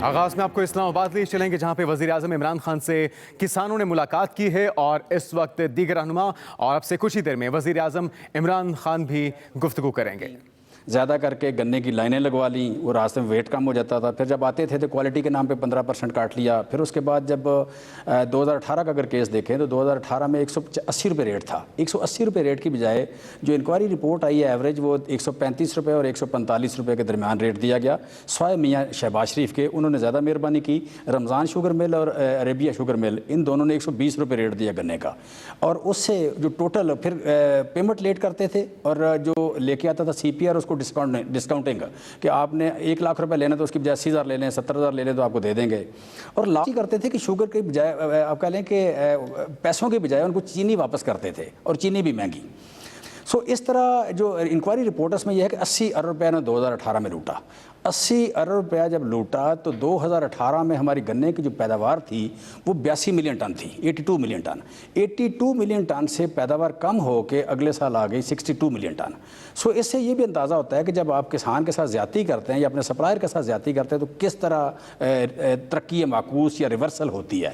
آغاز میں آپ کو اسلام آباد لے چلیں گے جہاں پہ وزیر اعظم عمران خان سے کسانوں نے ملاقات کی ہے اور اس وقت دیگر رہنما اور اب سے کچھ ہی دیر میں وزیر اعظم عمران خان بھی گفتگو کریں گے۔ زیادہ کر کے گنے کی لائنیں لگوا لیں، وہ راستے میں ویٹ کم ہو جاتا تھا، پھر جب آتے تھے تو کوالٹی کے نام پہ 15% کاٹ لیا۔ پھر اس کے بعد جب 2018 کا اگر کیس دیکھیں تو 2018 میں 180 روپے ریٹ تھا۔ 180 روپے ریٹ کی بجائے جو انکوائری رپورٹ آئی ہے ایوریج وہ 135 روپے اور 145 روپے کے درمیان ریٹ دیا گیا۔ سوائے میاں شہباز شریف کے، انہوں نے زیادہ مہربانی کی۔ رمضان شوگر مل اور عربیہ شوگر مل، ان دونوں نے 120 روپے ریٹ دیا گنے کا، اور اس سے جو ٹوٹل پھر پیمنٹ لیٹ کرتے تھے اور جو لے کے آتا تھا سی پی آر اس کو ڈسکاؤنٹنگ کہ آپ نے 1 لاکھ روپے لینا تو اس کی بجائے 80,000 لے لیں، 70,000 لے لیں تو آپ کو دے دیں گے۔ اور لاسٹ کرتے تھے کہ شوگر کے بجائے آپ کہہ لیں کہ پیسوں کے بجائے ان کو چینی واپس کرتے تھے، اور چینی بھی مہنگی۔ اس طرح جو انکوائری رپورٹس میں یہ ہے کہ 80 ارب روپیہ نے 2018 میں لوٹا۔ 80 ارب روپیہ جب لوٹا تو 2018 میں ہماری گنے کی جو پیداوار تھی وہ 82 ملین ٹن تھی، 82 ملین ٹن۔ 82 ملین ٹن سے پیداوار کم ہو کے اگلے سال آ گئی 62 ملین ٹن۔ اس سے یہ بھی اندازہ ہوتا ہے کہ جب آپ کسان کے ساتھ زیادتی کرتے ہیں یا اپنے سپلائر کے ساتھ زیادتی کرتے ہیں تو کس طرح ترقی معکوس یا ریورسل ہوتی ہے۔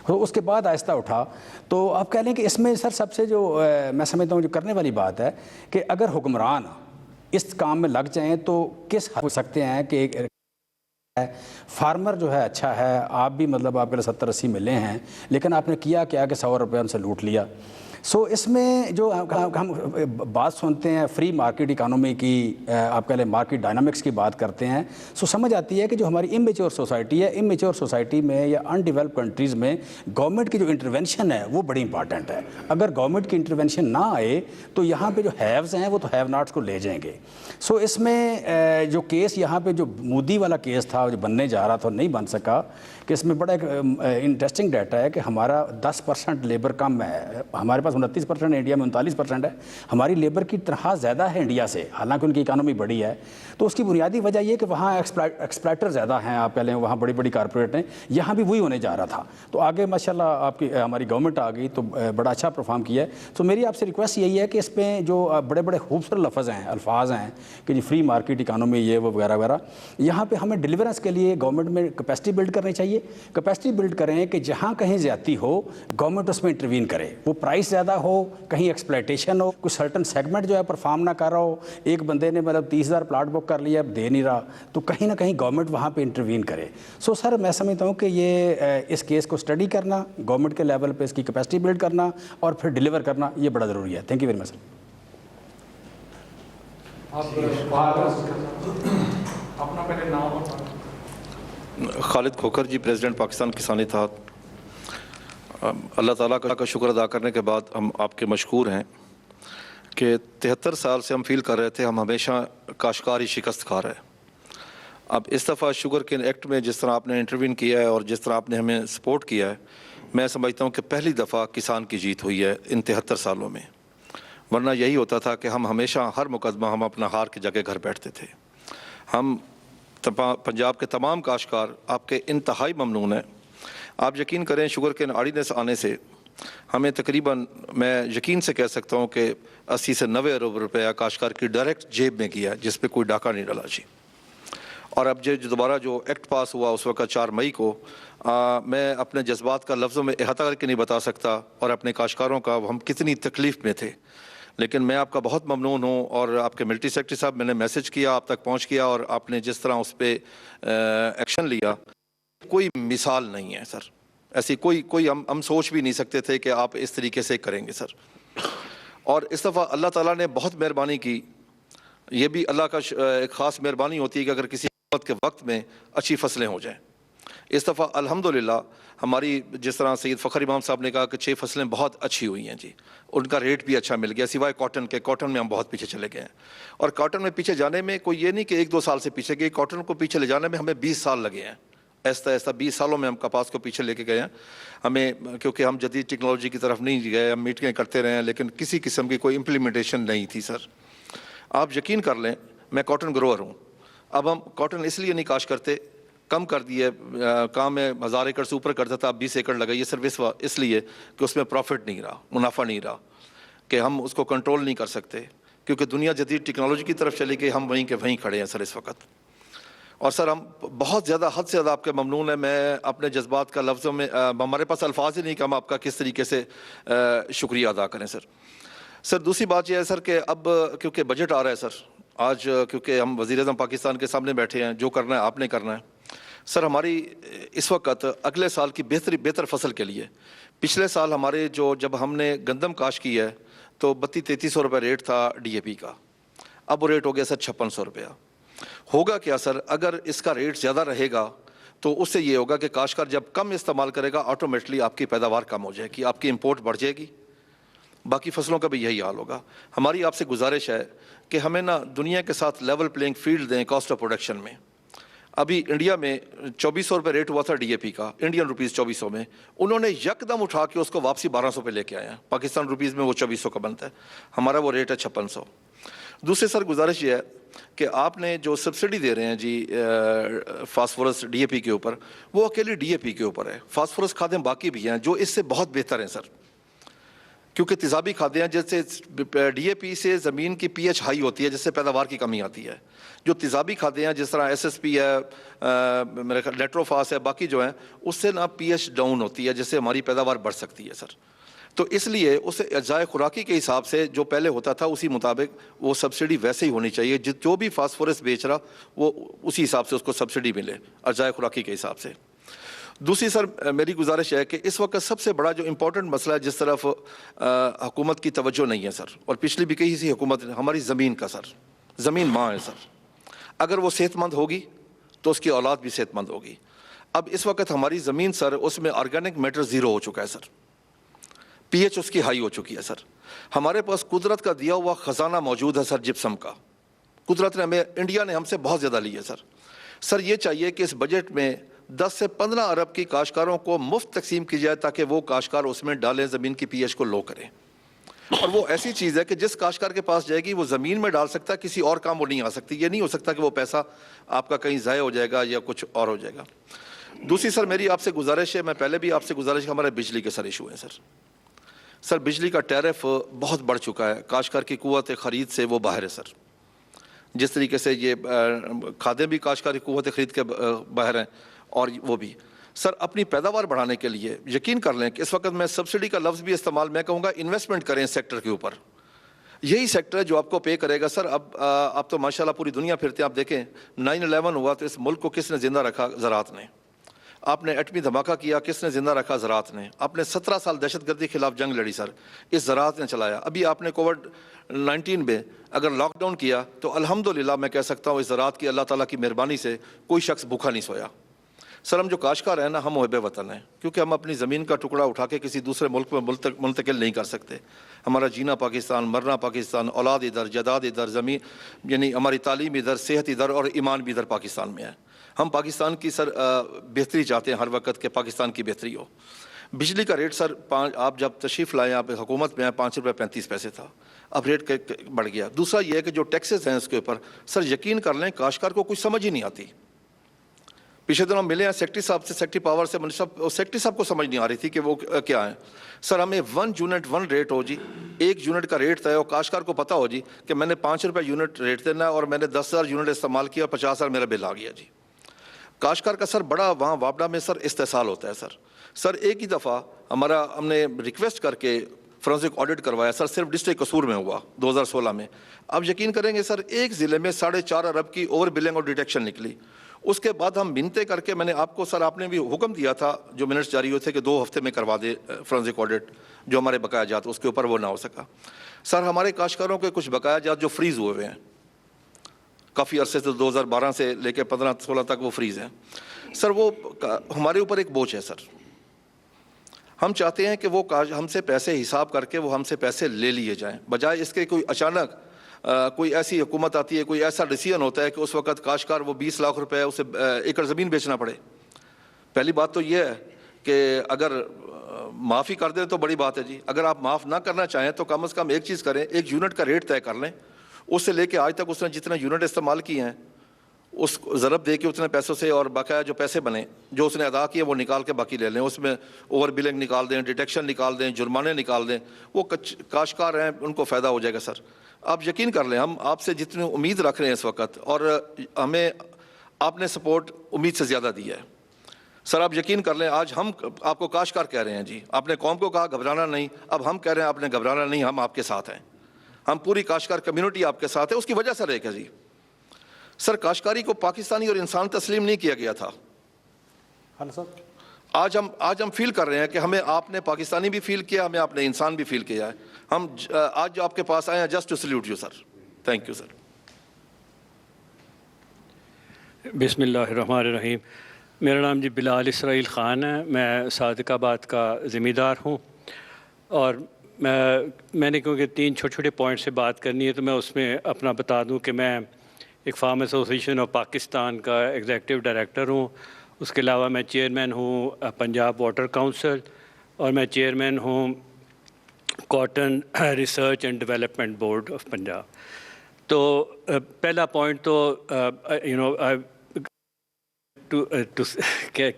اس کے بعد آہستہ اٹھا۔ تو آپ کہہ لیں کہ اس میں سر سب سے جو میں سمجھتا ہوں جو کرنے والی بات ہے کہ اگر حکمران اس کام میں لگ جائیں تو کس حد ہو سکتے ہیں کہ فارمر جو ہے اچھا ہے، آپ بھی مطلب آپ کے لیے 70-80 ملے ہیں، لیکن آپ نے کیا کیا کہ 100 روپے ان سے لوٹ لیا۔ اس میں جو ہم بات سنتے ہیں فری مارکیٹ اکانومی کی، آپ کہہ لیں مارکیٹ ڈائنامکس کی بات کرتے ہیں، سمجھ آتی ہے کہ جو ہماری امیچور سوسائٹی ہے، امیچور سوسائٹی میں یا ان ڈیولپ کنٹریز میں گورنمنٹ کی جو انٹرونشن ہے وہ بڑی امپارٹنٹ ہے۔ اگر گورنمنٹ کی انٹرونشن نہ آئے تو یہاں پہ جو ہیوز ہیں وہ تو ہیو ناٹس کو لے جائیں گے۔ اس میں جو کیس یہاں پہ جو مودی والا کیس تھا جو بننے جا رہا تھا نہیں بن سکا، کہ اس میں بڑا ایک انٹرسٹنگ ڈیٹا ہے کہ ہمارا 10% لیبر کم ہے، ہمارے پاس 29% ہے، انڈیا میں 39% ہے۔ ہماری لیبر کی تنخواہ زیادہ ہے انڈیا سے، حالانکہ ان کی اکانومی بڑی ہے۔ تو اس کی بنیادی وجہ یہ کہ وہاں ایکسپلائٹر زیادہ ہیں، آپ کہہ لیں وہاں بڑی بڑی کارپوریٹ ہیں، یہاں بھی وہی ہونے جا رہا تھا۔ تو آگے ماشاءاللہ آپ کی ہماری گورنمنٹ آ گئی تو بڑا اچھا پرفارم کیا ہے۔ تو میری آپ سے ریکویسٹ یہی ہے کہ اس میں جو بڑے بڑے خوبصورت الفاظ ہیں کہ جی فری مارکیٹ اکانومی یہ وہ وغیرہ وغیرہ، یہاں پہ ہمیں ڈیلیورنس کے لیے گورنمنٹ میں کیپیسٹی بلڈ کرنی چاہیے۔ کیپیسٹی بلڈ کریں کہ جہاں کہیں زیادتی ہو گورنمنٹ اس میں انٹروین کرے، وہ پرائس زیادہ ہو، کہیں ایکسپلائٹیشن ہو، کوئی سرٹن سیگمنٹ جو ہے پرفارم نہ کر رہا ہو، ایک بندے نے مطلب 30,000 پلاٹ بک کر لیا اب دے نہیں رہا، تو کہیں نہ کہیں گورنمنٹ وہاں پہ انٹروین کرے۔ سر میں سمجھتا ہوں کہ یہ اس کیس کو اسٹڈی کرنا، گورنمنٹ کے لیول پہ اس کی کیپیسٹی بلڈ کرنا اور پھر ڈیلیور کرنا، یہ بڑا ضروری ہے۔ Thank you very much sir. Khalid Khokhar ji, president Pakistan Kisan Ittehad. اللہ تعالیٰ کا شکر ادا کرنے کے بعد ہم آپ کے مشکور ہیں کہ 73 سال سے ہم فیل کر رہے تھے ہم ہمیشہ کاشتکاری شکست کھا رہے۔ اب اس دفعہ شوگر کین ایکٹ میں جس طرح آپ نے انٹروین کیا ہے اور جس طرح آپ نے ہمیں سپورٹ کیا ہے، میں سمجھتا ہوں کہ پہلی دفعہ کسان کی جیت ہوئی ہے ان 73 سالوں میں، ورنہ یہی ہوتا تھا کہ ہم ہمیشہ ہر مقدمہ ہم اپنا ہار کی جگہ گھر بیٹھتے تھے۔ ہم پنجاب کے تمام کاشتکار آپ کے انتہائی ممنون ہیں۔ آپ یقین کریں شوگر کین آرڈیننس آنے سے ہمیں تقریباً میں یقین سے کہہ سکتا ہوں کہ 80 سے 90 ارب روپیہ کاشتکار کی ڈائریکٹ جیب میں گیا، جس پہ کوئی ڈاکہ نہیں ڈالا جی۔ اور اب جو دوبارہ جو ایکٹ پاس ہوا اس وقت 4 مئی کو، میں اپنے جذبات کا لفظوں میں احاطہ کر کے نہیں بتا سکتا اور اپنے کاشتکاروں کا ہم کتنی تکلیف میں تھے، لیکن میں آپ کا بہت ممنون ہوں۔ اور آپ کے ملٹری سیکرٹری صاحب، میں نے میسج کیا، آپ تک پہنچ کیا، اور آپ نے جس طرح اس پہ ایکشن لیا، کوئی مثال نہیں ہے سر، ایسی کوئی ہم سوچ بھی نہیں سکتے تھے کہ آپ اس طریقے سے کریں گے سر۔ اور اس دفعہ اللہ تعالیٰ نے بہت مہربانی کی، یہ بھی اللہ کا ایک خاص مہربانی ہوتی ہے کہ اگر کسی کے وقت میں اچھی فصلیں ہو جائیں۔ اس دفعہ الحمدللہ ہماری جس طرح سید فخر امام صاحب نے کہا کہ 6 فصلیں بہت اچھی ہوئی ہیں جی، ان کا ریٹ بھی اچھا مل گیا، سوائے کاٹن کے۔ کاٹن میں ہم بہت پیچھے چلے گئے ہیں، اور کاٹن میں پیچھے جانے میں کوئی یہ نہیں کہ 1-2 سال سے پیچھے گئے، کاٹن کو پیچھے لے جانے میں ہمیں 20 سال لگے ہیں۔ ایسا 20 سالوں میں ہم کپاس کو پیچھے لے کے گئے ہیں ہمیں، کیونکہ ہم جدید ٹیکنالوجی کی طرف نہیں گئے، ہم میٹنگیں کرتے رہے ہیں لیکن کسی قسم کی کوئی امپلیمنٹیشن نہیں تھی سر۔ آپ یقین کر لیں میں کاٹن گروور ہوں، اب ہم کاٹن اس لیے نہیں کاشت کرتے، کم کر دیے، کام میں 1000 ایکڑ سے اوپر کرتا تھا، اب 20 ایکڑ لگائیے، صرف اس لیے کہ اس میں پروفٹ نہیں رہا، منافع نہیں رہا، کہ ہم اس کو کنٹرول نہیں کر سکتے، کیونکہ دنیا جدید ٹیکنالوجی کی طرف چلی گئی، ہم وہیں کے وہیں کھڑے ہیں سر اس وقت۔ اور سر ہم بہت زیادہ حد سے زیادہ آپ کے ممنون ہیں. میں اپنے جذبات کا لفظوں میں ہمارے پاس الفاظ ہی نہیں کہ ہم آپ کا کس طریقے سے شکریہ ادا کریں سر. سر دوسری بات یہ ہے سر کہ اب کیونکہ بجٹ آ رہا ہے سر, آج کیونکہ ہم وزیر اعظم پاکستان کے سامنے بیٹھے ہیں, جو کرنا ہے آپ نے کرنا ہے سر. ہماری اس وقت اگلے سال کی بہتر فصل کے لیے, پچھلے سال ہمارے جب ہم نے گندم کاشت کی ہے تو 3200-3300 روپے ریٹ تھا ڈی اے پی کا, اب وہ ریٹ ہو گیا سر 5600 روپیہ. ہوگا کیا سر, اگر اس کا ریٹ زیادہ رہے گا تو اس سے یہ ہوگا کہ کاشتکار جب کم استعمال کرے گا آٹومیٹکلی آپ کی پیداوار کم ہو جائے گی, آپ کی امپورٹ بڑھ جائے گی. باقی فصلوں کا بھی یہی حال ہوگا. ہماری آپ سے گزارش ہے کہ ہمیں نا دنیا کے ساتھ لیول پلینگ فیلڈ دیں کاسٹ آف پروڈکشن میں. ابھی انڈیا میں 2400 روپے ریٹ ہوا تھا ڈی اے پی کا, انڈین روپیز 2400 میں, انہوں نے یکدم اٹھا کے اس کو واپسی 1200 پہ لے کے آئے ہیں. پاکستان روپیز میں وہ 2400 کا بنتا ہے, ہمارا وہ ریٹ ہے 5600. دوسرے سر گزارش یہ ہے کہ آپ نے جو سبسڈی دے رہے ہیں جی فاسفورس ڈی اے پی کے اوپر, وہ اکیلی ڈی اے پی کے اوپر ہے. فاسفورس کھادیں باقی بھی ہیں جو اس سے بہت بہتر ہیں سر, کیونکہ تیزابی کھادیں ہیں جیسے ڈی اے پی سے زمین کی پی ایچ ہائی ہوتی ہے جس سے پیداوار کی کمی آتی ہے. جو تیزابی کھادیں ہیں جس طرح ایس ایس پی ہے, میرے خیال لیٹروفاس ہے, باقی جو ہیں اس سے نا پی ایچ ڈاؤن ہوتی ہے جس سے ہماری پیداوار بڑھ سکتی ہے سر. تو اس لیے اسے اجزائے خوراکی کے حساب سے جو پہلے ہوتا تھا اسی مطابق وہ سبسڈی ویسے ہی ہونی چاہیے. جو بھی فاسفورس بیچ رہا وہ اسی حساب سے اس کو سبسڈی ملے اجزائے خوراکی کے حساب سے. دوسری سر میری گزارش ہے کہ اس وقت سب سے بڑا جو امپورٹنٹ مسئلہ ہے جس طرف حکومت کی توجہ نہیں ہے سر, اور پچھلی بھی کئی سی حکومت, ہماری زمین کا سر. زمین ماں ہے سر, اگر وہ صحت مند ہوگی تو اس کی اولاد بھی صحت مند ہوگی. اب اس وقت ہماری زمین سر اس میں آرگینک میٹر زیرو ہو چکا ہے سر, پی ایچ اس کی ہائی ہو چکی ہے سر. ہمارے پاس قدرت کا دیا ہوا خزانہ موجود ہے سر جپسم کا, قدرت نے ہمیں, انڈیا نے ہم سے بہت زیادہ لی ہے سر. سر یہ چاہیے کہ اس بجٹ میں 10 سے 15 ارب کی کاشتکاروں کو مفت تقسیم کی جائے تاکہ وہ کاشتکار اس میں ڈالیں, زمین کی پی ایچ کو لو کریں. اور وہ ایسی چیز ہے کہ جس کاشتکار کے پاس جائے گی وہ زمین میں ڈال سکتا ہے, کسی اور کام وہ نہیں آ سکتی. یہ نہیں ہو سکتا کہ وہ پیسہ آپ کا کہیں ضائع ہو جائے گا یا کچھ اور ہو جائے گا. دوسری سر میری آپ سے گزارش ہے, میں پہلے بھی آپ سے گزارش, ہمارے بجلی کے سر ایشو ہیں سر. سر بجلی کا ٹیرف بہت بڑھ چکا ہے, کاشتکار کی قوت خرید سے وہ باہر ہے سر. جس طریقے سے یہ کھادیں بھی کاشتکار کی قوت خرید کے باہر ہیں, اور وہ بھی سر اپنی پیداوار بڑھانے کے لیے یقین کر لیں کہ اس وقت میں سبسڈی کا لفظ بھی استعمال, میں کہوں گا انویسٹمنٹ کریں سیکٹر کے اوپر. یہی سیکٹر ہے جو آپ کو پے کرے گا سر. اب آپ تو ماشاءاللہ پوری دنیا پھرتے ہیں, آپ دیکھیں 9/11 ہوا تو اس ملک کو کس نے زندہ رکھا؟ زراعت نے. آپ نے ایٹمی دھماکہ کیا, کس نے زندہ رکھا؟ زراعت نے. آپ نے 17 سال دہشت گردی کے خلاف جنگ لڑی سر, اس زراعت نے چلایا. ابھی آپ نے کووڈ-19 میں اگر لاک ڈاؤن کیا تو الحمدللہ میں کہہ سکتا ہوں اس زراعت کی اللہ تعالیٰ کی مہربانی سے کوئی شخص بھوکا نہیں سویا. سر ہم جو کاشتکار ہیں نا, ہم محب وطن ہیں, کیونکہ ہم اپنی زمین کا ٹکڑا اٹھا کے کسی دوسرے ملک میں منتقل نہیں کر سکتے. ہمارا جینا پاکستان, مرنا پاکستان, اولاد ادھر, جائیداد ادھر, زمین یعنی ہماری تعلیم ادھر, صحت ادھر اور ایمان بھی ادھر پاکستان میں ہے. ہم پاکستان کی سر بہتری چاہتے ہیں ہر وقت کہ پاکستان کی بہتری ہو. بجلی کا ریٹ سر آپ جب تشریف لائیں, آپ حکومت میں آئے, 5 روپے 35 پیسے تھا, اب ریٹ بڑھ گیا. دوسرا یہ ہے کہ جو ٹیکسز ہیں اس کے اوپر سر یقین کر لیں کاشتکار کو کچھ سمجھ ہی نہیں آتی. پچھلے دنوں ملے ہیں سیکٹری صاحب سے, سیکٹری پاور سے, سیکٹری صاحب کو سمجھ نہیں آ رہی تھی کہ وہ کیا ہیں. سر ہمیں 1 یونٹ 1 ریٹ ہو جی, 1 یونٹ کا ریٹ طے ہو, کاشتکار کو پتہ ہو جی کہ میں نے 5 روپے یونٹ ریٹ دینا ہے اور میں نے 10,000 یونٹ استعمال کیا, 50,000 میرا بل آ گیا جی. کاشتکار کا سر بڑا وہاں وابڈا میں سر استحصال ہوتا ہے سر. سر ایک ہی دفعہ ہم نے ریکویسٹ کر کے فورنسک آڈٹ کروایا سر, صرف ڈسٹرکٹ قصور میں ہوا 2016 میں. اب یقین کریں گے سر ایک ضلع میں 4.5 ارب کی اوور بلنگ اور ڈیٹیکشن نکلی. اس کے بعد ہم منتیں کر کے, میں نے آپ کو سر, آپ نے بھی حکم دیا تھا جو منٹس جاری ہوئے تھے کہ 2 ہفتے میں کروا دے فورنسک آڈٹ, جو ہمارے بقایا جات اس کے اوپر وہ نہ ہو سکا. سر ہمارے کاشتکاروں کے کچھ بقایا جات جو فریز ہوئے ہوئے ہیں کافی عرصے سے, 2012 سے لے کے 15-16 تک وہ فریز ہیں سر. وہ ہمارے اوپر ایک بوجھ ہے سر. ہم چاہتے ہیں کہ وہ ہم سے پیسے حساب کر کے وہ ہم سے پیسے لے لیے جائیں, بجائے اس کے کوئی اچانک کوئی ایسی حکومت آتی ہے, کوئی ایسا ڈیسیژن ہوتا ہے کہ اس وقت کاشتکار وہ 20 لاکھ روپے اسے ایکڑ زمین بیچنا پڑے. پہلی بات تو یہ ہے کہ اگر معافی کر دیں تو بڑی بات ہے جی. اگر آپ معاف نہ کرنا چاہیں تو کم از کم ایک چیز کریں, 1 یونٹ کا ریٹ طے کر لیں. اس سے لے کے آج تک اس نے جتنے یونٹ استعمال کیے ہیں اس کو ضرب دے کے اتنے پیسوں سے, اور بقایا جو پیسے بنے جو اس نے ادا کیے وہ نکال کے باقی لے لیں. اس میں اوور بلنگ نکال دیں, ڈیٹیکشن نکال دیں, جرمانے نکال دیں. وہ کاشتکار ہیں ان کو فائدہ ہو جائے گا سر. آپ یقین کر لیں ہم آپ سے جتنی امید رکھ رہے ہیں اس وقت, اور ہمیں آپ نے سپورٹ امید سے زیادہ دیا ہے سر. آپ یقین کر لیں, آج ہم آپ کو کاشتکار کہہ رہے ہیں جی, آپ نے قوم کو کہا گھبرانا نہیں, اب ہم کہہ رہے ہیں آپ نے گھبرانا نہیں, ہم آپ کے ساتھ ہیں, ہم پوری کاشتکار کمیونٹی آپ کے ساتھ ہے. اس کی وجہ سے رہے گا جی سر, کاشتکاری کو پاکستانی اور انسان تسلیم نہیں کیا گیا تھا. آج ہم فیل کر رہے ہیں کہ ہمیں آپ نے پاکستانی بھی فیل کیا, ہمیں آپ نے انسان بھی فیل کیا ہے. ہم آج جو آپ کے پاس آئے ہیں just to salute you sir. Thank you sir. بسم اللہ الرحمن الرحیم. میرا نام جی بلال اسرائیل خان ہے. میں صادق آباد کا ذمہ دار ہوں, اور میں نے کیونکہ 3 چھوٹے چھوٹے پوائنٹ سے بات کرنی ہے تو میں اس میں اپنا بتا دوں کہ میں ایک فارم ایسوسیشن آف پاکستان کا ایگزیکٹو ڈائریکٹر ہوں. اس کے علاوہ میں چیئرمین ہوں پنجاب واٹر کونسل, اور میں چیئرمین ہوں cotton research and development board of Punjab. تو پہلا پوائنٹ تو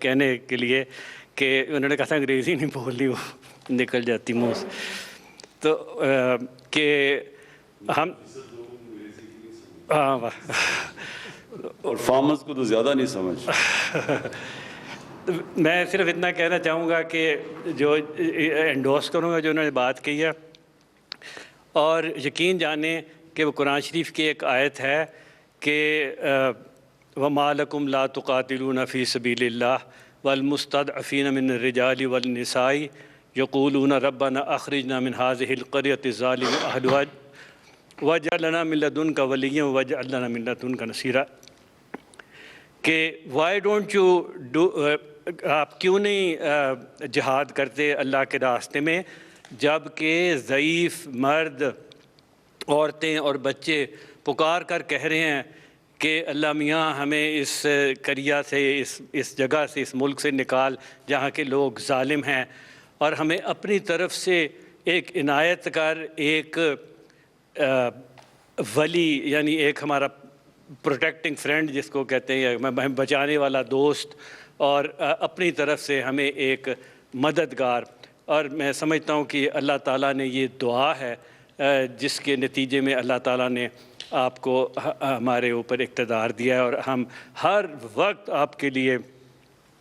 کہنے کے لیے کہ انہوں نے کہا تھا انگریزی نہیں بولنی, وہ نکل جاتی منہ سے, تو کہ ہم ہاں اور فارمرز کو تو زیادہ نہیں سمجھ. میں صرف اتنا کہنا چاہوں گا کہ جو انڈورس کروں گا جو انہوں نے بات کی ہے, اور یقین جانیں کہ وہ قرآن شریف کی ایک آیت ہے کہ وَمَا لَكُمْ لَا تُقَاتِلُونَ فِي سَبِيلِ اللَّهِ وَالْمُسْتَضْعَفِينَ مِنَ الرِّجَالِ وَالنِّسَاءِ يَقُولُونَ رَبَّنَا أَخْرِجْنَا مِنْ هَٰذِهِ الْقَرْيَةِ الظَّالِمِ أَهْلُهَا وَاجْعَل لَنَا مِن لَّدُنكَ وَلِيًّا وَاجْعَل لَنَا مِن لَّدُنكَ نَصِيرًا. کہ وائی ڈونٹ یو ڈو, آپ کیوں نہیں جہاد کرتے اللہ کے راستے میں, جب کہ ضعیف مرد, عورتیں اور بچے پکار کر کہہ رہے ہیں کہ اللہ میاں ہمیں اس قریہ سے, اس جگہ سے, اس ملک سے نکال جہاں کے لوگ ظالم ہیں, اور ہمیں اپنی طرف سے ایک عنایت کر, ایک ولی یعنی ایک ہمارا پروٹیکٹنگ فرینڈ جس کو کہتے ہیں, بچانے والا دوست, اور اپنی طرف سے ہمیں ایک مددگار. اور میں سمجھتا ہوں کہ اللہ تعالیٰ نے یہ دعا ہے جس کے نتیجے میں اللہ تعالیٰ نے آپ کو ہمارے اوپر اقتدار دیا ہے, اور ہم ہر وقت آپ کے لیے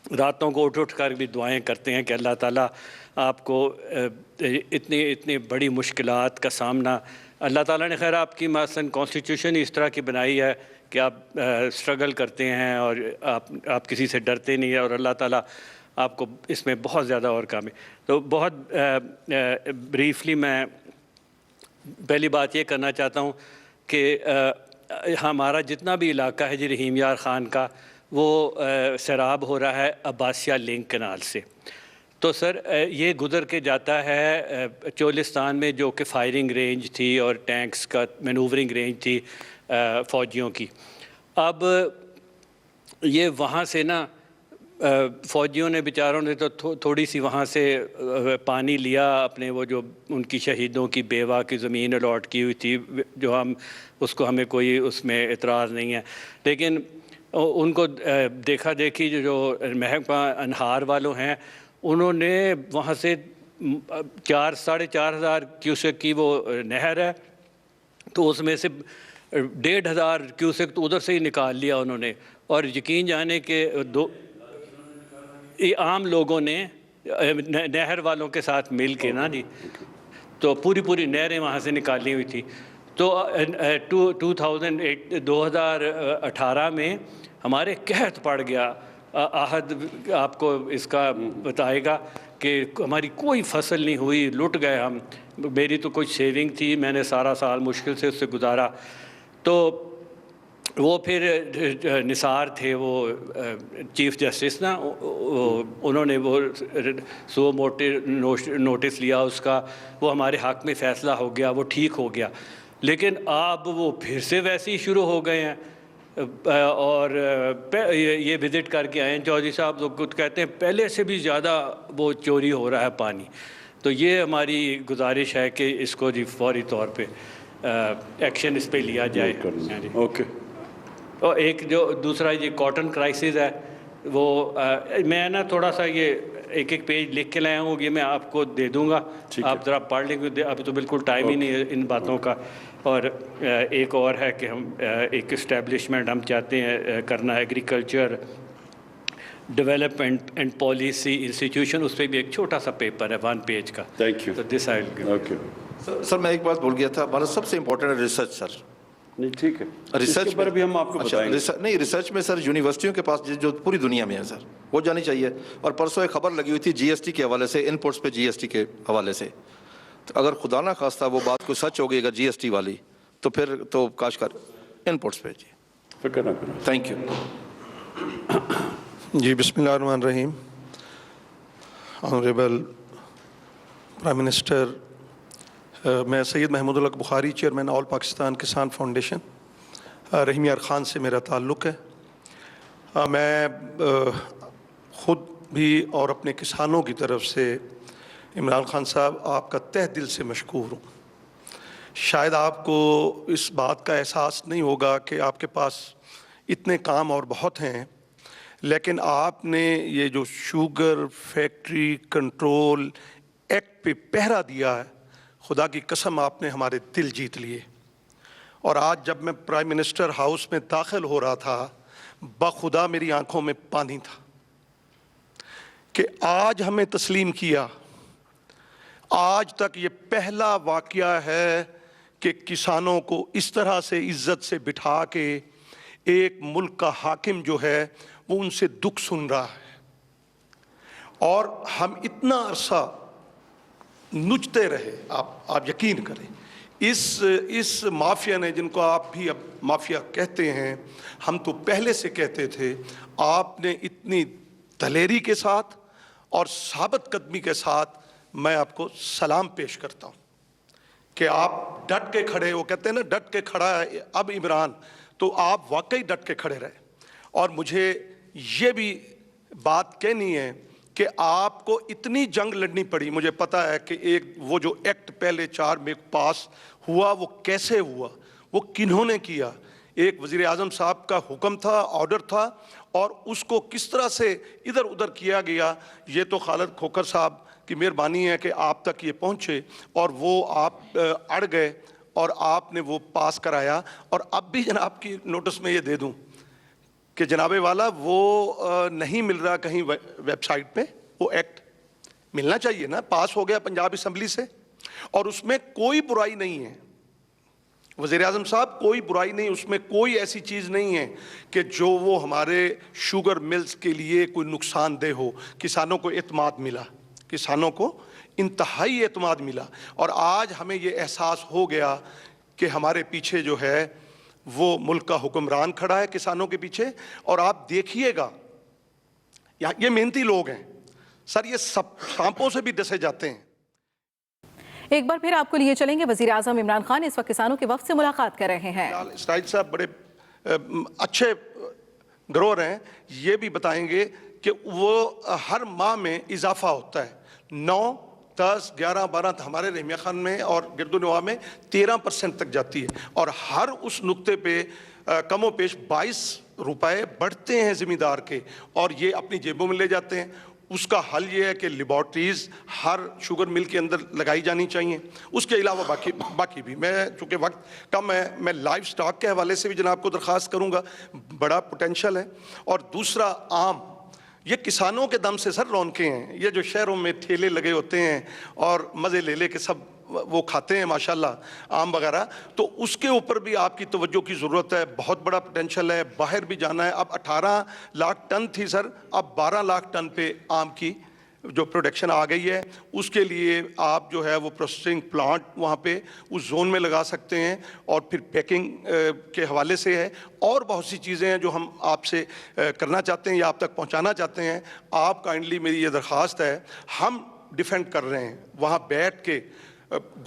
راتوں کو اٹھ کر بھی دعائیں کرتے ہیں کہ اللہ تعالیٰ آپ کو اتنی بڑی مشکلات کا سامنا, اللہ تعالیٰ نے خیر آپ کی مثلاً کانسٹیٹیوشن اس طرح کی بنائی ہے کہ آپ اسٹرگل کرتے ہیں اور آپ کسی سے ڈرتے نہیں ہیں, اور اللہ تعالیٰ آپ کو اس میں بہت زیادہ اور کام ہے. تو بہت بریفلی میں پہلی بات یہ کرنا چاہتا ہوں کہ ہمارا جتنا بھی علاقہ ہے جی رحیم یار خان کا, وہ سیراب ہو رہا ہے عباسیہ لنک کنال سے. تو سر یہ گزر کے جاتا ہے چولستان میں, جو کہ فائرنگ رینج تھی اور ٹینکس کا مینوورنگ رینج تھی فوجیوں کی. اب یہ وہاں سے نا فوجیوں نے بیچاروں نے تو تھوڑی سی وہاں سے پانی لیا اپنے, وہ جو ان کی شہیدوں کی بیوہ کی زمین الاٹ کی ہوئی تھی, جو ہمیں کوئی اس میں اعتراض نہیں ہے, لیکن ان کو دیکھا دیکھی جو محکمہ انہار والوں ہیں, انہوں نے وہاں سے 4,500 کیوسک کی وہ نہر ہے, تو اس میں سے 1,500 کیوسک تو ادھر سے ہی نکال لیا انہوں نے. اور یقین جانے کہ عام لوگوں نے نہر والوں کے ساتھ مل کے نا جی, تو پوری نہریں وہاں سے نکالی ہوئی تھی. تو 2018 میں ہمارے قحط پڑ گیا. عہد آپ کو اس کا بتائے گا کہ ہماری کوئی فصل نہیں ہوئی, لٹ گئے ہم. میری تو کوئی سیونگ تھی, میں نے سارا سال مشکل سے اس سے گزارا. تو وہ پھر نثار تھے وہ چیف جسٹس نا, انہوں نے وہ سو نوٹس لیا اس کا, وہ ہمارے حق میں فیصلہ ہو گیا, وہ ٹھیک ہو گیا. لیکن اب وہ پھر سے ویسے ہی شروع ہو گئے ہیں, اور یہ وزٹ کر کے آئے ہیں چودھری صاحب, تو کچھ کہتے ہیں پہلے سے بھی زیادہ وہ چوری ہو رہا ہے پانی. تو یہ ہماری گزارش ہے کہ اس کو جی فوری طور پہ ایکشن اس پہ لیا جائے. اوکے. اور ایک جو دوسرا یہ کاٹن کرائسس ہے, وہ میں نا تھوڑا سا یہ ایک پیج لکھ کے لایا ہوں, یہ میں آپ کو دے دوں گا, آپ ذرا پڑھ لیں گے. ابھی تو بالکل ٹائم ہی نہیں ہے ان باتوں کا. اور ایک اور ہے کہ ہم ایک اسٹیبلشمنٹ ہم چاہتے ہیں کرنا agriculture development and policy institution, اس پہ بھی ایک چھوٹا سا پیپر ہے 1 پیج کا. Thank you. تو دس آئی ول گیو. اوکے سر میں ایک بات بھول گیا تھا، ہمارا سب سے امپورٹنٹ ہے ریسرچ سر. نہیں ٹھیک ہے، ریسرچ پر بھی ہم آپ کو بتائیں گے. نہیں ریسرچ میں سر یونیورسٹیوں کے پاس جو پوری دنیا میں ہے سر وہ جانی چاہیے. اور پرسوں ایک خبر لگی ہوئی تھی جی ایس ٹی کے حوالے سے، ان پٹس پہ جی ایس ٹی کے حوالے سے. تو اگر خدا نہ خواستہ وہ بات کوئی سچ ہوگی اگر جی ایس ٹی والی، تو پھر تو کاش کر ان پٹس پہ. جی فکر نہ کریں. Thank you. جی بسم اللہ الرحمن الرحیم. آنریبل پرائم منسٹر، میں سید محمود الحق بخاری، چیئرمین آل پاکستان کسان فاؤنڈیشن، رحیم یار خان سے میرا تعلق ہے. میں خود بھی اور اپنے کسانوں کی طرف سے عمران خان صاحب آپ کا تہ دل سے مشکور ہوں. شاید آپ کو اس بات کا احساس نہیں ہوگا کہ آپ کے پاس اتنے کام اور بہت ہیں، لیکن آپ نے یہ جو شوگر فیکٹری کنٹرول ایکٹ پہ پہرا دیا ہے، خدا کی قسم آپ نے ہمارے دل جیت لیے. اور آج جب میں پرائم منسٹر ہاؤس میں داخل ہو رہا تھا، بخدا میری آنکھوں میں پانی تھا کہ آج ہمیں تسلیم کیا. آج تک یہ پہلا واقعہ ہے کہ کسانوں کو اس طرح سے عزت سے بٹھا کے ایک ملک کا حاکم جو ہے وہ ان سے دکھ سن رہا ہے. اور ہم اتنا عرصہ نچتے رہے، آپ یقین کریں، اس مافیا نے، جن کو آپ بھی اب مافیا کہتے ہیں، ہم تو پہلے سے کہتے تھے، آپ نے اتنی دلیری کے ساتھ اور ثابت قدمی کے ساتھ میں آپ کو سلام پیش کرتا ہوں کہ آپ ڈٹ کے کھڑے. وہ کہتے ہیں نا ڈٹ کے کھڑا ہے اب عمران، تو آپ واقعی ڈٹ کے کھڑے رہے. اور مجھے یہ بھی بات کہنی ہے کہ آپ کو اتنی جنگ لڑنی پڑی. مجھے پتا ہے کہ وہ جو ایکٹ پہلے 4 میں پاس ہوا وہ کیسے ہوا، وہ کنہوں نے کیا. ایک وزیر اعظم صاحب کا حکم تھا، آرڈر تھا، اور اس کو کس طرح سے ادھر ادھر کیا گیا. یہ تو خالد کھوکھر صاحب کی مہربانی ہے کہ آپ تک یہ پہنچے، اور وہ آپ اڑ گئے اور آپ نے وہ پاس کرایا. اور اب بھی جناب کی نوٹس میں یہ دے دوں کہ جناب والا وہ نہیں مل رہا کہیں ویب سائٹ پہ. وہ ایکٹ ملنا چاہیے نا، پاس ہو گیا پنجاب اسمبلی سے، اور اس میں کوئی برائی نہیں ہے وزیر اعظم صاحب، کوئی برائی نہیں. اس میں کوئی ایسی چیز نہیں ہے کہ جو وہ ہمارے شوگر ملز کے لیے کوئی نقصان دہ ہو. کسانوں کو اعتماد ملا، کسانوں کو انتہائی اعتماد ملا. اور آج ہمیں یہ احساس ہو گیا کہ ہمارے پیچھے جو ہے وہ ملک کا حکمران کھڑا ہے کسانوں کے پیچھے. اور آپ دیکھیے گا یہ محنتی لوگ ہیں سر، یہ سب سانپوں سے بھی ڈسے جاتے ہیں. ایک بار پھر آپ کو لیے چلیں گے. وزیر اعظم عمران خان اس وقت کسانوں کے وفد سے ملاقات کر رہے ہیں. اسرائیل صاحب بڑے اچھے گروہ ہیں، یہ بھی بتائیں گے کہ وہ ہر ماہ میں اضافہ ہوتا ہے 9، 10، 11، 12، ہمارے رحمیہ خان میں اور گرد و نواح میں 13% تک جاتی ہے. اور ہر اس نقطے پہ کم و بیش 22 روپے بڑھتے ہیں زمیندار کے، اور یہ اپنی جیبوں میں لے جاتے ہیں. اس کا حل یہ ہے کہ لیبارٹریز ہر شوگر مل کے اندر لگائی جانی چاہیے. اس کے علاوہ باقی بھی، میں چونکہ وقت کم ہے، میں لائف سٹاک کے حوالے سے بھی جناب کو درخواست کروں گا، بڑا پوٹینشل ہے. اور دوسرا عام، یہ کسانوں کے دم سے سر رونقیں ہیں. یہ جو شہروں میں ٹھیلے لگے ہوتے ہیں اور مزے لے لے کے سب وہ کھاتے ہیں ماشاءاللہ آم وغیرہ، تو اس کے اوپر بھی آپ کی توجہ کی ضرورت ہے. بہت بڑا پوٹینشل ہے، باہر بھی جانا ہے. اب 18 لاکھ ٹن تھی سر، اب 12 لاکھ ٹن پہ آم کی جو پروڈکشن آ گئی ہے. اس کے لیے آپ جو ہے وہ پروسیسنگ پلانٹ وہاں پہ اس زون میں لگا سکتے ہیں، اور پھر پیکنگ کے حوالے سے ہے. اور بہت سی چیزیں ہیں جو ہم آپ سے کرنا چاہتے ہیں یا آپ تک پہنچانا چاہتے ہیں. آپ کائنڈلی میری یہ درخواست ہے، ہم ڈیفینڈ کر رہے ہیں وہاں بیٹھ کے.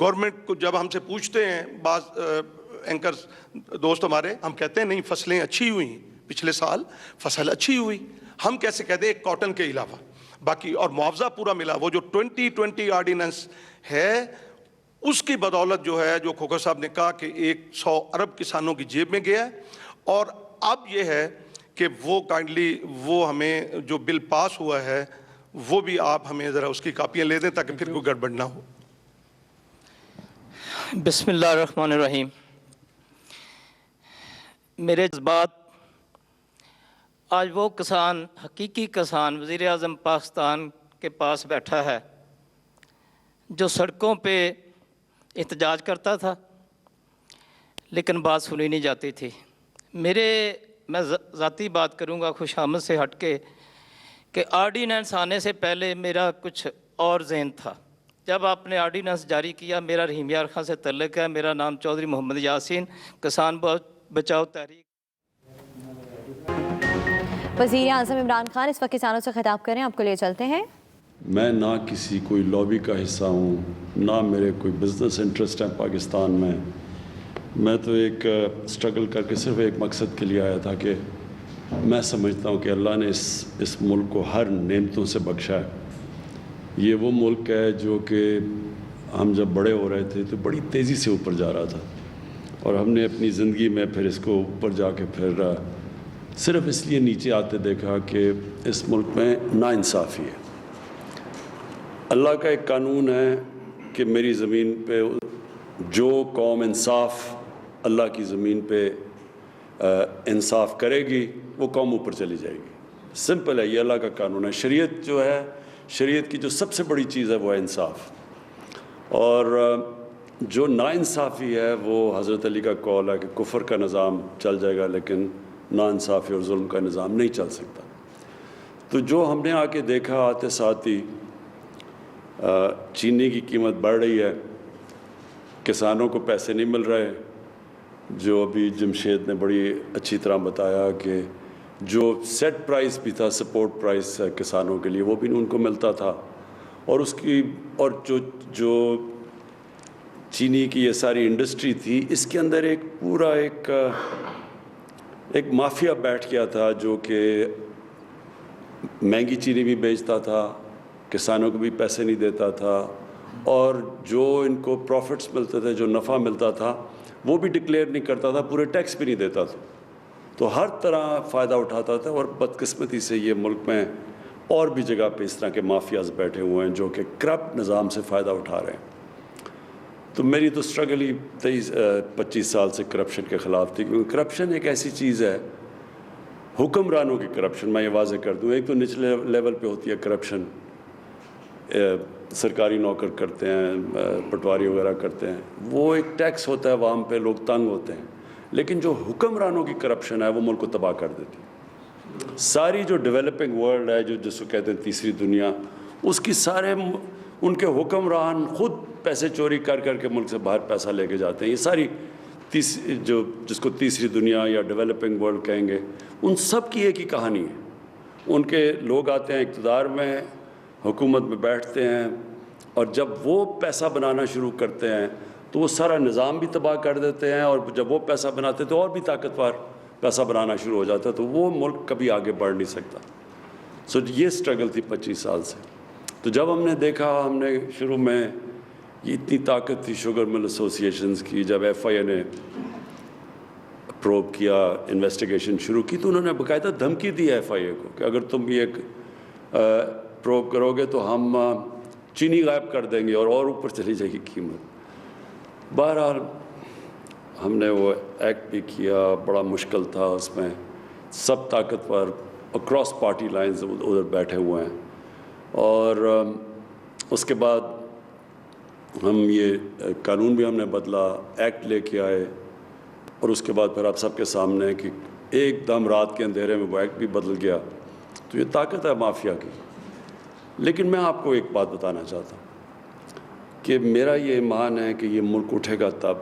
گورنمنٹ کو جب ہم سے پوچھتے ہیں بعض اینکرز دوست ہمارے، ہم کہتے ہیں نہیں فصلیں اچھی ہوئیں، پچھلے سال فصل اچھی ہوئی. ہم کیسے کہتے ہیں کاٹن کے علاوہ باقی، اور معاوضہ پورا ملا. وہ جو 2020 آرڈیننس ہے اس کی بدولت جو ہے، جو کھوکھر صاحب نے کہا کہ 100 ارب کسانوں کی جیب میں گیا ہے. اور اب یہ ہے کہ وہ کائنڈلی وہ ہمیں جو بل پاس ہوا ہے وہ بھی آپ ہمیں ذرا اس کی کاپیاں لے دیں تاکہ پھر کوئی گڑبڑ نہ ہو. بسم اللہ الرحمن الرحیم. میرے جذبات آج وہ کسان، حقیقی کسان وزیر اعظم پاکستان کے پاس بیٹھا ہے جو سڑکوں پہ احتجاج کرتا تھا لیکن بات سنی نہیں جاتی تھی. میں ذاتی بات کروں گا خوش آمد سے ہٹ کے کہ آرڈیننس آنے سے پہلے میرا کچھ اور ذہن تھا. جب آپ نے آرڈیننس جاری کیا، میرا رحیم یار خان سے تعلق ہے، میرا نام چودھری محمد یاسین، کسان بچاؤ تحریک. وزیر اعظم عمران خان اس وقت کسانوں سے خطاب کریں، آپ کو لے چلتے ہیں. میں نہ کسی کوئی لابی کا حصہ ہوں، نہ میرے کوئی بزنس انٹرسٹ ہے پاکستان میں. میں تو ایک سٹرگل کر کے صرف ایک مقصد کے لیے آیا تھا کہ میں سمجھتا ہوں کہ اللہ نے اس ملک کو ہر نعمتوں سے بخشا ہے. یہ وہ ملک ہے جو کہ ہم جب بڑے ہو رہے تھے تو بڑی تیزی سے اوپر جا رہا تھا، اور ہم نے اپنی زندگی میں پھر اس کو اوپر جا کے پھر صرف اس لیے نیچے آتے دیکھا کہ اس ملک میں ناانصافی ہے. اللہ کا ایک قانون ہے کہ میری زمین پہ جو قوم انصاف اللہ کی زمین پہ انصاف کرے گی وہ قوم اوپر چلی جائے گی. سمپل ہے، یہ اللہ کا قانون ہے. شریعت جو ہے، شریعت کی جو سب سے بڑی چیز ہے وہ ہے انصاف. اور جو ناانصافی ہے وہ حضرت علی کا قول ہے کہ کفر کا نظام چل جائے گا لیکن ناانصافی اور ظلم کا نظام نہیں چل سکتا. تو جو ہم نے آ کے دیکھا آتے ساتھ ہی چینی کی قیمت بڑھ رہی ہے، کسانوں کو پیسے نہیں مل رہے. جو ابھی جمشید نے بڑی اچھی طرح بتایا کہ جو سیٹ پرائس بھی تھا، سپورٹ پرائس کسانوں کے لیے، وہ بھی ان کو ملتا تھا. اور اور جو چینی کی یہ ساری انڈسٹری تھی، اس کے اندر ایک پورا ایک مافیا بیٹھ گیا تھا جو کہ مہنگی چینی بھی بیچتا تھا، کسانوں کو بھی پیسے نہیں دیتا تھا، اور جو ان کو پروفٹس ملتے تھے، جو نفع ملتا تھا، وہ بھی ڈکلیئر نہیں کرتا تھا، پورے ٹیکس بھی نہیں دیتا تھا. تو ہر طرح فائدہ اٹھاتا تھا. اور بدقسمتی سے یہ ملک میں اور بھی جگہ پہ اس طرح کے مافیاز بیٹھے ہوئے ہیں جو کہ کرپٹ نظام سے فائدہ اٹھا رہے ہیں. تو میری تو سٹرگل ہی 25 سال سے کرپشن کے خلاف تھی، کیونکہ کرپشن ایک ایسی چیز ہے، حکمرانوں کی کرپشن. میں یہ واضح کر دوں، ایک تو نچلے لیول پہ ہوتی ہے کرپشن، سرکاری نوکر کرتے ہیں، پٹواری وغیرہ کرتے ہیں، وہ ایک ٹیکس ہوتا ہے عوام پہ، لوگ تنگ ہوتے ہیں. لیکن جو حکمرانوں کی کرپشن ہے وہ ملک کو تباہ کر دیتی. ساری جو ڈیولپنگ ورلڈ ہے، جو کہتے ہیں تیسری دنیا، اس کی سارے ان کے حکمران خود پیسے چوری کر کے ملک سے باہر پیسہ لے کے جاتے ہیں. یہ ساری جس کو تیسری دنیا یا ڈیولپنگ ورلڈ کہیں گے، ان سب کی ایک ہی کہانی ہے. ان کے لوگ آتے ہیں اقتدار میں، حکومت میں بیٹھتے ہیں، اور جب وہ پیسہ بنانا شروع کرتے ہیں تو وہ سارا نظام بھی تباہ کر دیتے ہیں، اور جب وہ پیسہ بناتے تو اور بھی طاقتور پیسہ بنانا شروع ہو جاتا ہے. تو وہ ملک کبھی آگے بڑھ نہیں سکتا. یہ سٹرگل تھی 25 سال سے. تو جب ہم نے دیکھا، ہم نے شروع میں یہ اتنی طاقت تھی شوگر مل ایسوسی ایشنز کی، جب FIA نے پروب کیا، انویسٹیگیشن شروع کی، تو انہوں نے باقاعدہ دھمکی دی FIA کو کہ اگر تم یہ پروب کرو گے تو ہم چینی غائب کر دیں گے اور اوپر چلی جائے گی قیمت. بہرحال ہم نے وہ ایکٹ بھی کیا، بڑا مشکل تھا. اس میں سب طاقتور اکراس پارٹی لائنز ادھر بیٹھے ہوئے ہیں. اور اس کے بعد ہم یہ قانون بھی ہم نے بدلا، ایکٹ لے کے آئے، اور اس کے بعد پھر آپ سب کے سامنے کہ ایک دم رات کے اندھیرے میں وہ ایکٹ بھی بدل گیا. تو یہ طاقت ہے مافیا کی. لیکن میں آپ کو ایک بات بتانا چاہتا ہوں کہ میرا یہ ایمان ہے کہ یہ ملک اٹھے گا تب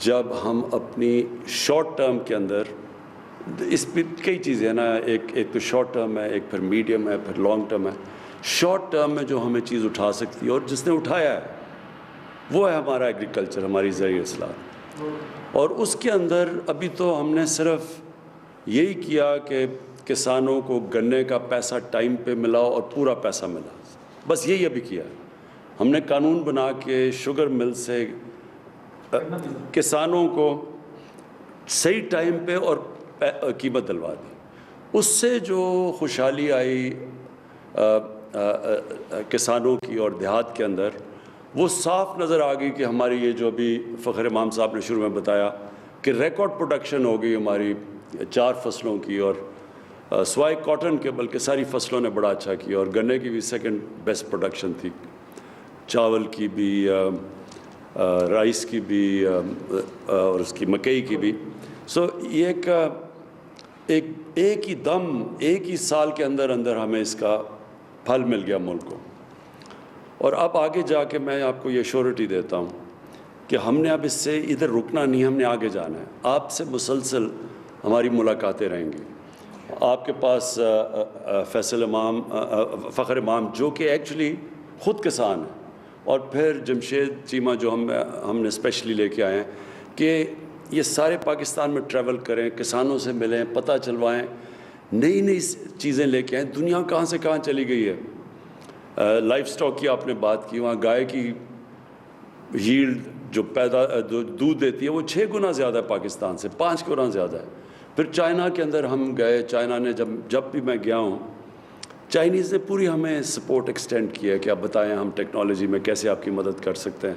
جب ہم اپنی شارٹ ٹرم کے اندر، اس پہ کئی چیزیں ہیں نا، ایک تو شارٹ ٹرم ہے، ایک پھر میڈیم ہے، پھر لانگ ٹرم ہے. شارٹ ٹرم میں جو ہمیں چیز اٹھا سکتی ہے اور جس نے اٹھایا ہے وہ ہے ہمارا ایگریکلچر، ہماری زرعی اصلاحات. اور اس کے اندر ابھی تو ہم نے صرف یہی کیا کہ کسانوں کو گنے کا پیسہ ٹائم پہ ملا اور پورا پیسہ ملا، بس یہی ابھی کیا ہے. ہم نے قانون بنا کے شوگر مل سے کسانوں کو صحیح ٹائم پہ اور قیمت دلوا دی. اس سے جو خوشحالی آئی کسانوں کی اور دیہات کے اندر، وہ صاف نظر آ گئی کہ ہماری یہ جو ابھی فخر امام صاحب نے شروع میں بتایا کہ ریکارڈ پروڈکشن ہو گئی ہماری 4 فصلوں کی، اور سوائے کاٹن کے بلکہ ساری فصلوں نے بڑا اچھا کیا، اور گنے کی بھی سیکنڈ بیسٹ پروڈکشن تھی، چاول کی بھی، رائس کی بھی، اور اس کی مکئی کی بھی. سو یہ ایک ہی دم ایک ہی سال کے اندر ہمیں اس کا پھل مل گیا ملک کو. اور اب آگے جا کے میں آپ کو یہ شیورٹی دیتا ہوں کہ ہم نے اب اس سے ادھر رکنا نہیں، ہم نے آگے جانا ہے. آپ سے مسلسل ہماری ملاقاتیں رہیں گی. آپ کے پاس فخر امام جو کہ ایکچولی خود کسان ہیں، اور پھر جمشید چیمہ جو ہم نے اسپیشلی لے کے آئے ہیں کہ یہ سارے پاکستان میں ٹریول کریں، کسانوں سے ملیں، پتہ چلوائیں، نئی چیزیں لے کے آئیں. دنیا کہاں سے کہاں چلی گئی ہے. لائف سٹاک کی آپ نے بات کی، وہاں گائے کی ییلڈ جو دودھ دیتی ہے وہ 6 گنا زیادہ ہے پاکستان سے، 5 گنا زیادہ ہے. پھر چائنا کے اندر ہم گئے، چائنا نے جب بھی میں گیا ہوں، چائنیز نے پوری ہمیں سپورٹ ایکسٹینڈ کیا ہے کہ آپ بتائیں ہم ٹیکنالوجی میں کیسے آپ کی مدد کر سکتے ہیں.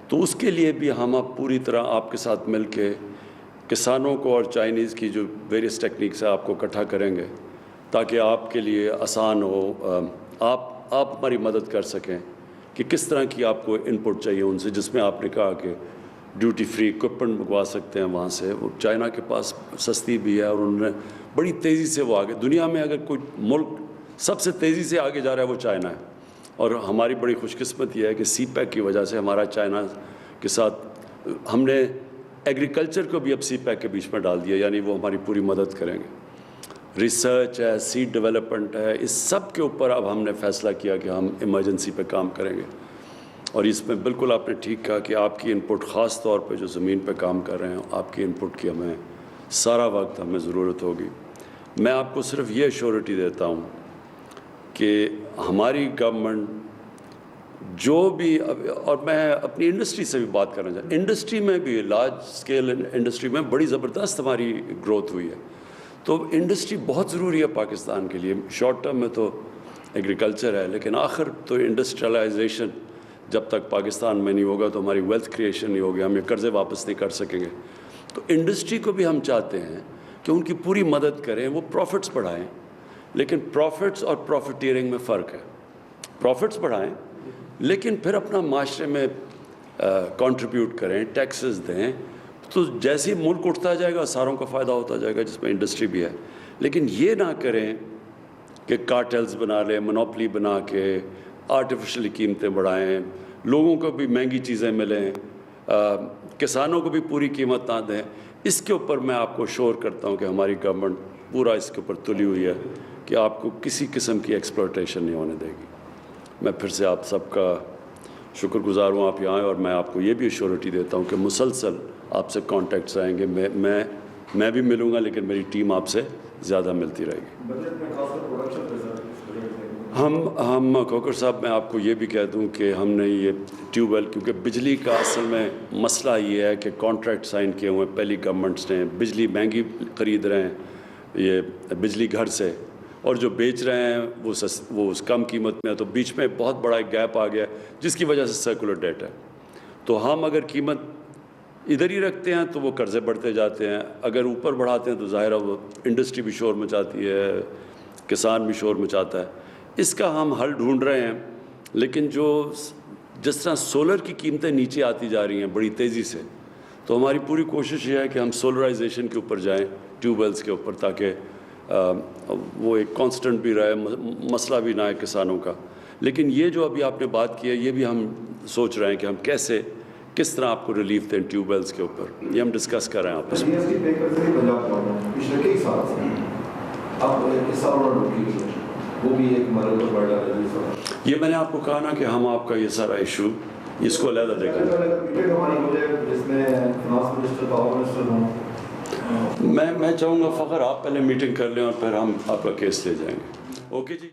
تو اس کے لیے بھی ہم اب پوری طرح آپ کے ساتھ مل کے کسانوں کو اور چائنیز کی جو ویریس ٹیکنیکس ہے آپ کو اکٹھا کریں گے تاکہ آپ کے لیے آسان ہو، آپ ہماری مدد کر سکیں کہ کس طرح کی آپ کو ان پٹ چاہیے ان سے، جس میں آپ نے کہا کہ ڈیوٹی فری اکوپمنٹ منگوا سکتے ہیں وہاں سے. وہ چائنا کے پاس سستی بھی ہے، اور انہوں نے بڑی تیزی سے وہ آگے، دنیا میں اگر کوئی ملک سب سے تیزی سے آگے جا رہا ہے وہ چائنا ہے. اور ہماری بڑی خوش قسمت یہ ہے کہ سی پیک کی وجہ سے ہمارا چائنا کے ساتھ ہم نے ایگریکلچر کو بھی اب سی پیک کے بیچ میں ڈال دیا، یعنی وہ ہماری پوری مدد کریں گے. ریسرچ ہے، سیڈ ڈیولپمنٹ ہے، اس سب کے اوپر اب ہم نے فیصلہ کیا کہ ہم ایمرجنسی پہ کام کریں گے. اور اس میں بالکل آپ نے ٹھیک کہا کہ آپ کی ان پٹ، خاص طور پہ جو زمین پہ کام کر رہے ہیں، آپ کی ان پٹ کی ہمیں سارا وقت ہمیں ضرورت ہوگی. میں آپ کو صرف یہ شیورٹی دیتا ہوں کہ ہماری گورنمنٹ جو بھی، اور میں اپنی انڈسٹری سے بھی بات کرنا چاہتا ہوں، انڈسٹری میں بھی لارج اسکیل انڈسٹری میں بڑی زبردست ہماری گروتھ ہوئی ہے. تو انڈسٹری بہت ضروری ہے پاکستان کے لیے. شارٹ ٹرم میں تو ایگریکلچر ہے، لیکن آخر تو انڈسٹریلائزیشن جب تک پاکستان میں نہیں ہوگا تو ہماری ویلتھ کریشن نہیں ہوگی، ہم یہ قرضے واپس نہیں کر سکیں گے. تو انڈسٹری کو بھی ہم چاہتے ہیں کہ ان کی پوری مدد کریں، وہ پروفٹس بڑھائیں. لیکن پروفٹس اور پروفیٹیرنگ میں فرق ہے. پروفٹس بڑھائیں لیکن پھر اپنا معاشرے میں کنٹریبیوٹ کریں، ٹیکسز دیں. تو جیسے ہی ملک اٹھتا جائے گا ساروں کو فائدہ ہوتا جائے گا، جس میں انڈسٹری بھی ہے. لیکن یہ نہ کریں کہ کارٹلز بنا لیں، منوپلی بنا کے آرٹیفیشلی قیمتیں بڑھائیں، لوگوں کو بھی مہنگی چیزیں ملیں، کسانوں کو بھی پوری قیمت نہ دیں. اس کے اوپر میں آپ کو شور کرتا ہوں کہ ہماری گورنمنٹ پورا اس کے اوپر تلی ہوئی ہے کہ آپ کو کسی قسم کی ایکسپلوٹیشن نہیں ہونے دے گی. میں پھر سے آپ سب کا شکر گزار ہوں آپ یہاں آئے، اور میں آپ کو یہ بھی ایشورٹی دیتا ہوں کہ مسلسل آپ سے کانٹیکٹس آئیں گے. میں بھی ملوں گا، لیکن میری ٹیم آپ سے زیادہ ملتی رہے گی. ہم کھوکھر صاحب، میں آپ کو یہ بھی کہہ دوں کہ ہم نے یہ ٹیوب ویل، کیونکہ بجلی کا اصل میں مسئلہ یہ ہے کہ کانٹریکٹ سائن کیے ہوئے پہلی گورنمنٹس نے، بجلی مہنگی خرید رہے ہیں یہ بجلی گھر سے، اور جو بیچ رہے ہیں وہ اس کم قیمت میں ہے. تو بیچ میں بہت بڑا ایک گیپ آ گیا جس کی وجہ سے سرکولر ڈیٹ ہے. تو ہم اگر قیمت ادھر ہی رکھتے ہیں تو وہ قرضے بڑھتے جاتے ہیں، اگر اوپر بڑھاتے ہیں تو ظاہر ہے وہ انڈسٹری بھی شور مچاتی ہے، کسان بھی شور مچاتا ہے. اس کا ہم حل ڈھونڈ رہے ہیں. لیکن جس طرح سولر کی قیمتیں نیچے آتی جا رہی ہیں بڑی تیزی سے، تو ہماری پوری کوشش یہ ہے کہ ہم سولرائزیشن کے اوپر جائیں، ٹیوب ویلز کے اوپر، تاکہ وہ ایک کانسٹنٹ بھی رہے، مسئلہ بھی نہ ہے کسانوں کا. لیکن یہ جو ابھی آپ نے بات کی ہے، یہ بھی ہم سوچ رہے ہیں کہ ہم کس طرح آپ کو ریلیف دیں ٹیوب ویلز کے اوپر. یہ ہم ڈسکس کر رہے ہیں آپس میں. یہ میں نے آپ کو کہا نا کہ ہم آپ کا یہ سارا ایشو اس کو علیحدہ دیکھیں. میں چاہوں گا فخر آپ پہلے میٹنگ کر لیں اور پھر ہم آپ کا کیس لے جائیں گے. اوکے جی.